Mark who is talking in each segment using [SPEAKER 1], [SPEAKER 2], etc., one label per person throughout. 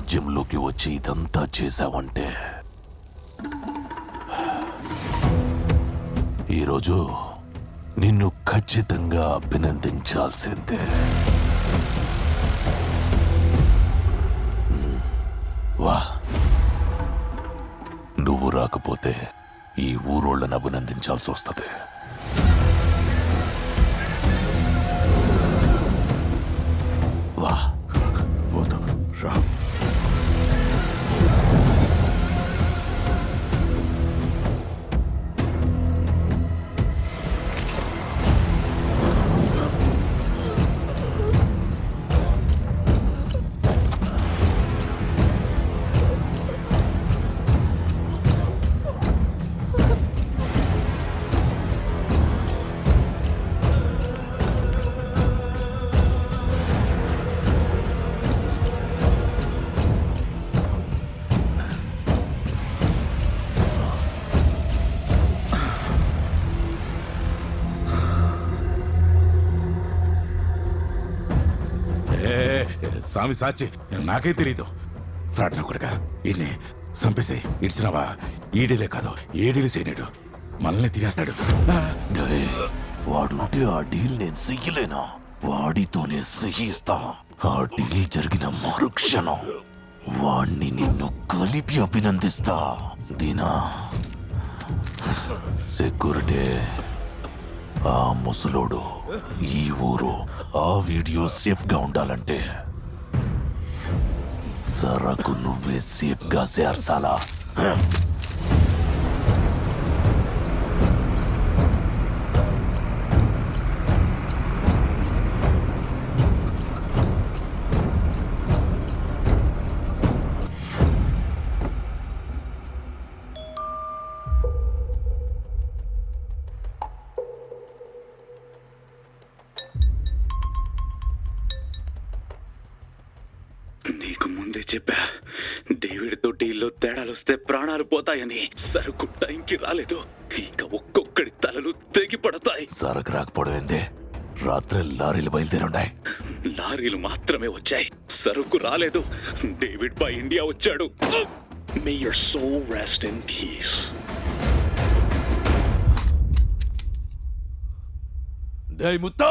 [SPEAKER 1] రాజ్యంలోకి వచ్చి ఇదంతా చేశావంటే ఈరోజు నిన్ను ఖచ్చితంగా అభినందించాల్సిందే. వా, నువ్వు రాకపోతే ఈ ఊరోళ్ళని అభినందించాల్సి వస్తుంది. వా, రా.
[SPEAKER 2] స్వామి సాచి, నాకే తెలీదు. ఫ్రాడ్ నా కొడుక, ఈయన్ని చంపేసి ఇడిచినవా? ఈడీలే కాదు, ఏడీలు చేయలేడు, మనల్ని తినేస్తాడు.
[SPEAKER 1] వాడుంటే ఆ డీల్ నేను చెయ్యలేనా? వాడితోనే సహిస్తా. ఆ డీల్ జరిగిన మరుక్షణం వాణ్ణి నిన్ను కలిపి అభినందిస్తా. దీనా సెక్యూరిటీ, ఆ ముసలోడు, ఈ ఊరు, ఆ వీడియో సేఫ్ గా ఉండాలంటే సరకు నువ్వే సేఫ్ గా చేర్చాలా?
[SPEAKER 3] నీకు ముందే చెప్పా, డేవిడ్ తో డీల్లో తేడాలు వస్తే ప్రాణాలు పోతాయని. సరుకు టైంకి రాలేదు, ఇక ఒక్కొక్కడి తలలు తెగి పడతాయి.
[SPEAKER 1] సరకు రాకపోవడం ఏందే? రాత్రి లారీలు బయలుదేరుండాయి.
[SPEAKER 3] లారీలు మాత్రమే వచ్చాయి, సరుకు రాలేదు. డేవిడ్ బై ఇండియా వచ్చాడు. May your soul rest in peace.
[SPEAKER 1] ముత్తా,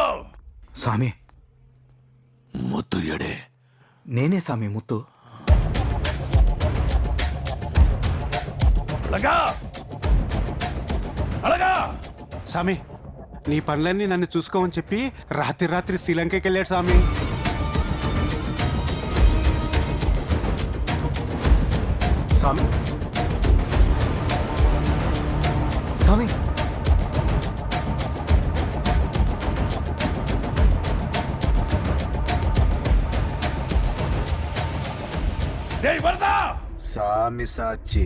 [SPEAKER 4] స్వామి,
[SPEAKER 1] ముత్తు ఎడే?
[SPEAKER 4] నేనే స్వామి ముత్తు.
[SPEAKER 5] స్వామి, నీ పనులన్నీ నన్ను చూసుకోమని చెప్పి రాత్రి శ్రీలంకకి వెళ్ళాడు స్వామి.
[SPEAKER 4] స్వామి, స్వామి,
[SPEAKER 6] సామి సాచి.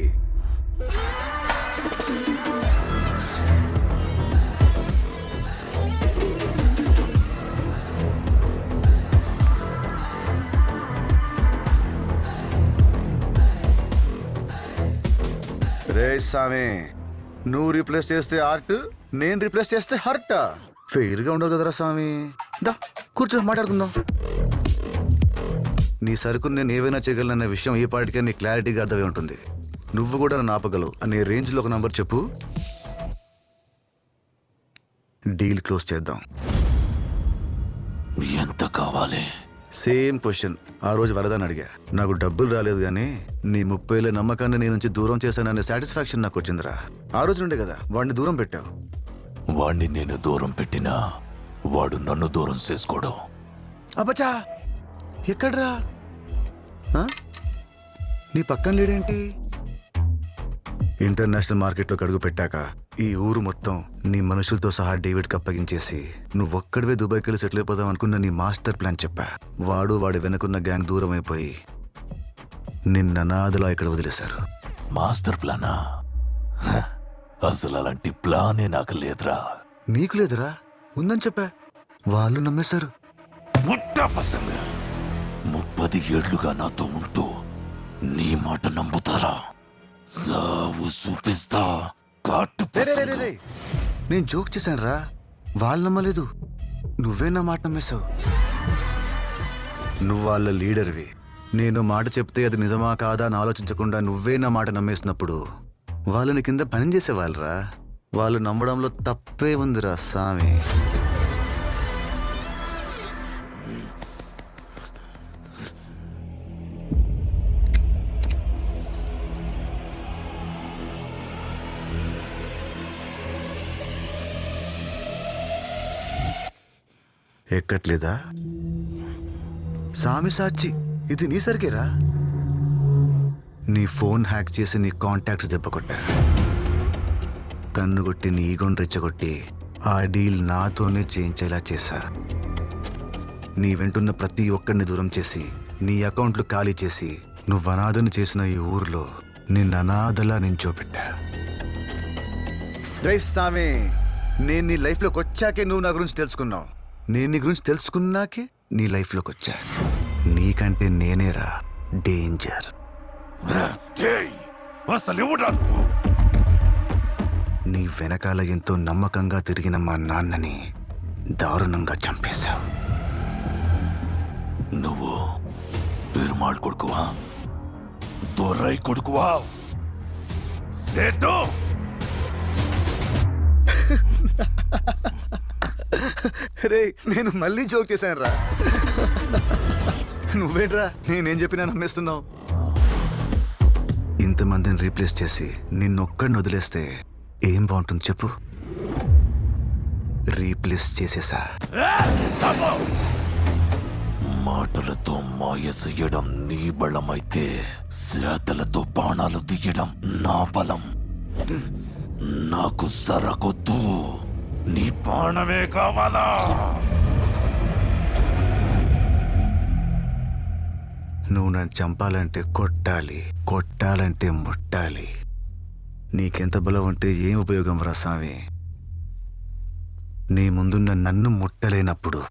[SPEAKER 6] రే సామి, నువ్వు రీప్లేస్ చేస్తే ఆర్ట్, నేను రీప్లేస్ చేస్తే హర్ట్. ఫెయిర్ గా ఉండవు కదరా స్వామి. దా కూర్చో, మాట్లాడుకుందాం. నీ సరుకుని నేను ఏవైనా చేయగలనన్న విషయం ఈ పాటికే నీ క్లారిటీగా అర్థమై ఉంటుంది. నువ్వు కూడా నన్ను ఆపగలవు అనే రేంజ్లో ఒక నంబర్ చెప్పు, డీల్ క్లోజ్ చేద్దాం.
[SPEAKER 1] ఎంత కావాలి?
[SPEAKER 6] సేమ్ క్వశ్చన్ ఆ రోజు వరదని అడిగా. నాకు డబ్బులు రాలేదు కానీ నీ 30,000 నమ్మకాన్ని నీ నుంచి దూరం చేశాననే సాటిస్ఫాక్షన్ నాకు వచ్చిందిరా. ఆ రోజు నుండే కదా వాడిని దూరం పెట్టావు.
[SPEAKER 1] వాణ్ణి నేను దూరం పెట్టినా వాడు నన్ను దూరం చేసుకోవడం.
[SPEAKER 6] అబ్బచా, ఎక్కడ్రా? నీ పక్కన లేడేంటి? ఇంటర్నేషనల్ మార్కెట్లోకి అడుగు పెట్టాక ఈ ఊరు మొత్తం నీ మనుషులతో సహా డేవిడ్కి అప్పగించేసి నువ్వొక్కడివే దుబాయ్కి వెళ్ళి సెటిల్ అయిపోదాం అనుకున్న నీ మాస్టర్ ప్లాన్ చెప్పా. వాడి వెనుకున్న గ్యాంగ్ దూరం అయిపోయి నిన్న అనాథలా ఇక్కడ వదిలేశారు.
[SPEAKER 1] మాస్టర్ ప్లానా? అసలు అలాంటి ప్లానే నాకు లేదురా.
[SPEAKER 6] నీకు లేదురా? ఉందని చెప్పా, వాళ్ళు నమ్మేశారు.
[SPEAKER 1] 30 ఏళ్లుగా నాతో ఉంటూ నీ మాట నమ్ముతారా? సావు చూపిస్తా.
[SPEAKER 6] నేను జోక్ చేశాను రా, వాళ్ళు నమ్మలేదు. నువ్వే నా మాట నమ్మేశావు. నువ్వు వాళ్ళ లీడర్వి, నేను మాట చెప్తే అది నిజమా కాదా అని ఆలోచించకుండా నువ్వే నా మాట నమ్మేసినప్పుడు వాళ్ళని కింద పని చేసేవాళ్ళరా. వాళ్ళు నమ్మడంలో తప్పే ఉందిరా సామి. ఎక్కట్లేదా సామి సాచి? ఇది నీ సరికేరా. నీ ఫోన్ హ్యాక్ చేసి నీ కాంటాక్ట్స్ దెబ్బకొట్టా, కన్ను కొట్టి నీ ఈగోని రెచ్చగొట్టి ఆ డీల్ నాతోనే చేయించేలా చేశా. నీ వెంటున్న ప్రతి ఒక్కరిని దూరం చేసి నీ అకౌంట్లు ఖాళీ చేసి నువ్వు అనాథను చేసిన ఈ ఊర్లో నిన్ను అనాథలా నించోపెట్టా. రే సామి, నేను నీ లైఫ్లోకి వచ్చాకే నువ్వు నా గురించి తెలుసుకున్నావు. నేను నీ గురించి తెలుసుకున్నాకే నీ లైఫ్లోకి వచ్చా. నీకంటే నేనేరా డేంజర్.
[SPEAKER 2] అసలు ఎవడా నువ్వు?
[SPEAKER 6] నీ వెనకాల ఎంతో నమ్మకంగా తిరిగిన మా నాన్నని దారుణంగా చంపేశావు.
[SPEAKER 1] నువ్వు పెరుమాళ్ కొడుకువా? దొరై కొడుకువా?
[SPEAKER 2] సేటు
[SPEAKER 6] రే, నేను మళ్ళీ జోక్ చేశాను రా. నువ్వేట్రా నేనేం చెప్పినా నమ్మేస్తున్నావు? ఇంతమందిని రీప్లేస్ చేసి నిన్నొక్కడిని వదిలేస్తే ఏం బాగుంటుంది చెప్పు? రీప్లేస్ చేసేసా.
[SPEAKER 1] మాటలతో మాయ చెయ్యడం నీ బలమైతే చేతలతో బాణాలు దియ్యడం నా బలం. నాకు సరకొద్దు, నీ బాణమే కావాలా?
[SPEAKER 6] నువ్వు నన్ను చంపాలంటే కొట్టాలి, కొట్టాలంటే ముట్టాలి. నీకెంత బలం ఉంటే ఏం ఉపయోగం రా స్వామి? నీ ముందున్న నన్ను ముట్టలేనప్పుడు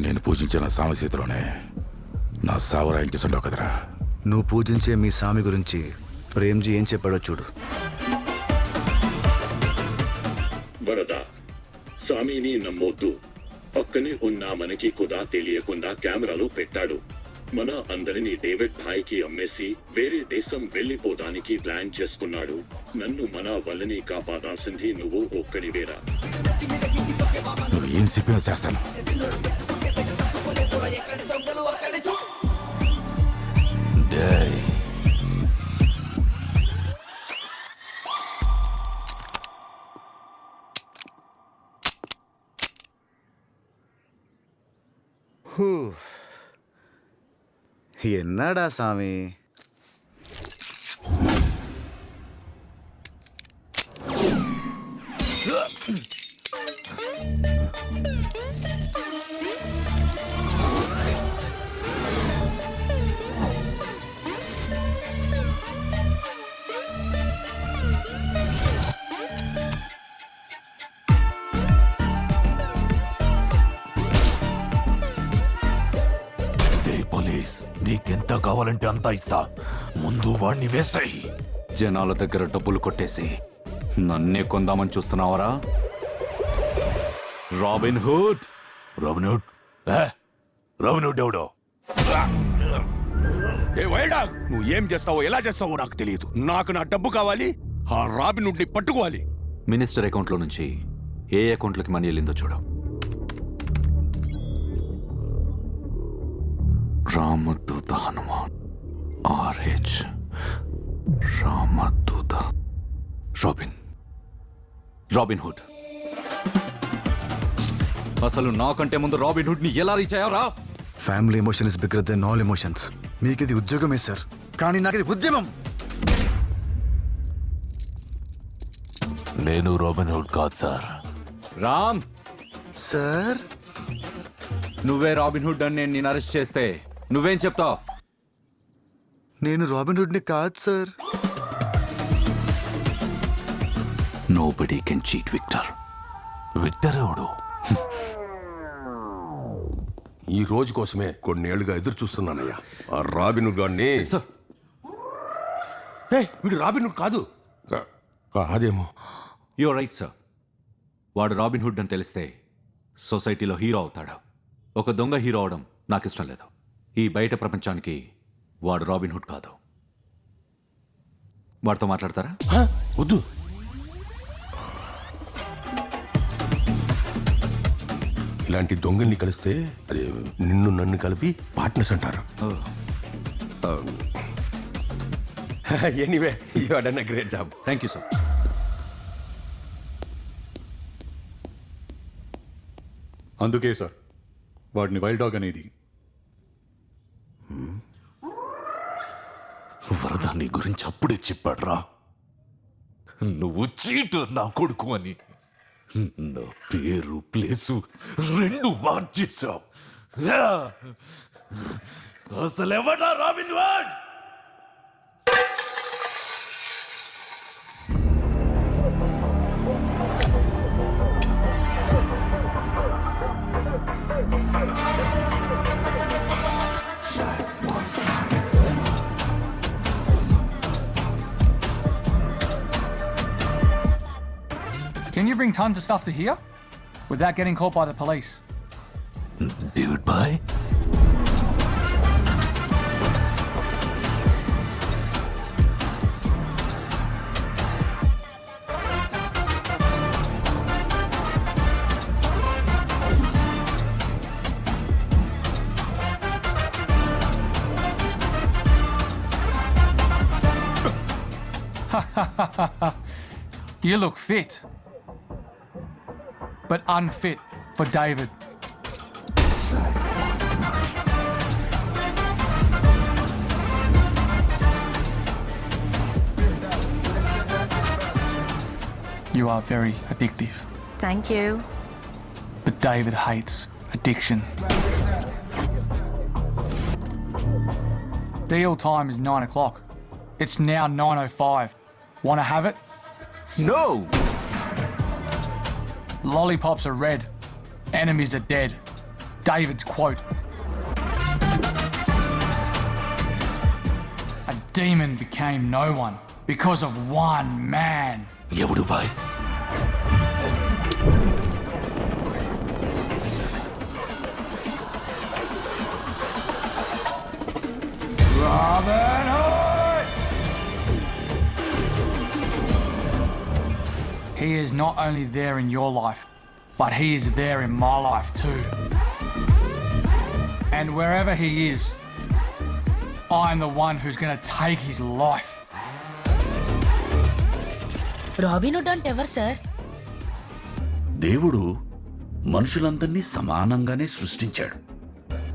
[SPEAKER 2] నేను పూజించిన సామసీతలోనే నా సావరాయించేసుండవు కదరా.
[SPEAKER 6] నువ్వు పూజించే మీ స్వామి గురించి ప్రేమ్జీ ఏం చెప్పాడో చూడు.
[SPEAKER 3] వరద, స్వామిని నమ్మొద్దు. పక్కనే ఉన్న మనకి కూడా తెలియకుండా కెమెరాలు పెట్టాడు. మన అందరినీ డేవిడ్ భాయ్కి అమ్మేసి వేరే దేశం వెళ్ళిపోవడానికి ప్లాన్ చేసుకున్నాడు. నన్ను మన వల్లని కాపాడాల్సింది నువ్వు ఒక్కడివేరా.
[SPEAKER 2] నువ్వు ఏం చెప్పినా చేస్తాను.
[SPEAKER 1] డేయ్,
[SPEAKER 6] హూ ఎన్నాడా సామి?
[SPEAKER 1] డే పోలీస్, నీకెంత కావాలంటే అంత ఇస్తా. ముందు వాణ్ణి వేసాయి.
[SPEAKER 7] జనాల దగ్గర డబ్బులు కొట్టేసి నన్నే కొందామని చూస్తున్నావరా? Robin Hood.
[SPEAKER 1] రాబిన్హుడ్? రాబిన్హుడ్ ఎవడో?
[SPEAKER 2] ఏ వైల్డ్ డాగ్, నువ్వు ఏం చేస్తావో ఎలా చేస్తావో నాకు తెలియదు. నాకు నా డబ్బు కావాలి. ఆ రాబిన్ హుడ్ ని పట్టుకోవాలి.
[SPEAKER 7] మినిస్టర్ అకౌంట్లో నుంచి ఏ అకౌంట్లకి మనీ వెళ్ళిందో చూడు. రామదూత హనుమాన్, RH, రామదూత, రాబిన్ హుడ్. అసలు నాకంటే ముందు రాబిన్ హుడ్ ని ఎలా రీచ్ అయ్యారా?
[SPEAKER 6] Family emotion is bigger than all emotions. మీకు ఇది ఉద్యోగమే సార్, కానీ నాకు ఇది ఉద్యమం.
[SPEAKER 1] నేను రాబిన్హుడ్ కాదు సార్.
[SPEAKER 7] రామ్,
[SPEAKER 6] సార్
[SPEAKER 7] నువ్వే రాబిన్ హుడ్ అని నేను అరెస్ట్ చేస్తే నువ్వేం చెప్తావు?
[SPEAKER 6] నేను రాబిన్ హుడ్ని కాదు sir.
[SPEAKER 7] Nobody can cheat Victor.
[SPEAKER 1] Victor ఎవడు?
[SPEAKER 8] ఈ రోజు కోసమే కొన్నేళ్లుగా ఎదురు చూస్తున్నానయ్యా. ఆ రాబిన్ హుడ్ గాడిని.
[SPEAKER 7] సార్,
[SPEAKER 8] వీడు రాబిన్ హుడ్ కాదు. కాదేమో.
[SPEAKER 7] You're right sir. వాడు రాబిన్ హుడ్ అని తెలిస్తే సొసైటీలో హీరో అవుతాడు. ఒక దొంగ హీరో అవడం నాకు ఇష్టం లేదు. ఈ బయట ప్రపంచానికి వాడు రాబిన్ హుడ్ కాదు. వాడితో మాట్లాడతారా?
[SPEAKER 8] వద్దు. ఇలాంటి దొంగల్ని కలిస్తే అది నిన్ను నన్ను కలిపి పార్ట్నర్స్ అంటారు. Anyway, you are done a great job.
[SPEAKER 7] Thank you sir.
[SPEAKER 9] అందుకే సార్ వాడిని వైల్డ్ డాగ్ అనేది.
[SPEAKER 1] వరద నీ గురించి అప్పుడే చెప్పాడ్రా, నువ్వు చీటర్ నా కొడుకు అని. నా పేరు ప్లేసు రెండు మార్చేశావు. అసలు ఎవడా robin hood?
[SPEAKER 10] Can you bring tons of stuff to here without getting caught by the police?
[SPEAKER 1] David bhai?
[SPEAKER 10] You look fit, but unfit for David. You are very addictive,
[SPEAKER 11] Thank you.
[SPEAKER 10] but David hates addiction. Deal time is 9 o'clock. It's now 9:05. Want to have it?
[SPEAKER 7] No!
[SPEAKER 10] Lollipops are red. Enemies are dead. David's quote. A demon became no one because of one man.
[SPEAKER 1] ఎవడు bye?
[SPEAKER 10] Robin Hood! He is not only there in your life, but he is there in my life too. And wherever he is, I'm the one who's going to take his life.
[SPEAKER 11] Robin hood అంటే ఎవరు sir?
[SPEAKER 12] దేవుడు మనుషులందరినీ సమానంగానే సృష్టించాడు.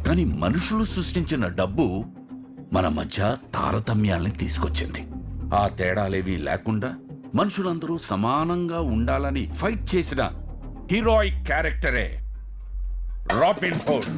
[SPEAKER 12] కానీ మనుషులు సృష్టించిన డబ్బు మన మధ్య తారతమ్యాల్ని తీసుకొచ్చింది. ఆ తేడాలేవీ లేకుండా మనుషులందరూ సమానంగా ఉండాలని ఫైట్ చేసిన హీరోయిక్ క్యారెక్టరే రాబిన్ హుడ్.